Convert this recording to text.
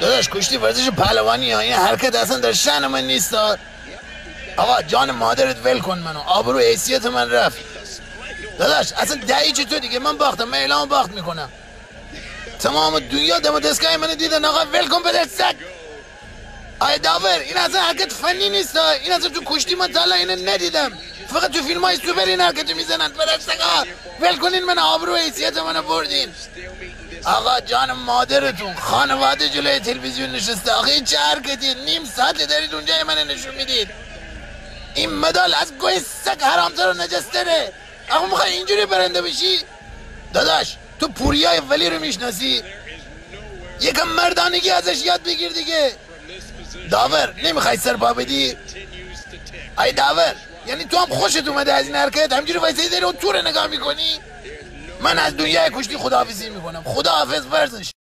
داداش کشتی ورزش پهلوانی ها، این حرکت اصلا در شأن من نیست. آقا جان مادرت ول کن منو، آبرو حیثیت من رفت. داداش اصلا دعی چطور دیگه؟ من باختم، من اعلام باخت میکنم. تمام دنیا دم دستگاه من دیدن. آقا ول کن پدر سگ. آی داور این اصلا حرکت فنی نیست، این اصلا تو کشتی من تا اینو ندیدم، فقط تو فیلم های سوپر این حرکت میزنن. پدر سگا ول کنین من، آبرو حیثیت منو بردین. آقا جان مادرتون خانواده جلوی تلویزیون نشسته. آخه این چه حرکتیه؟ نیم ساعت دارید اونجا من نشون میدید. این مدال از گوه سگ حرامتر و نجستره. آقا میخوای اینجوری برنده بشی؟ داداش تو پوریای ولی رو میشناسی؟ یکم مردانگی ازش یاد بگیر دیگه. داور نمیخوای سرپا بدی؟ ای داور یعنی تو هم خوشت اومده از این حرکت؟ همجوری وایسادی داری اون تور نگاه میکنی؟ من از دنیای کشتی خداحافظی میکنم. خداحافظ ورزش.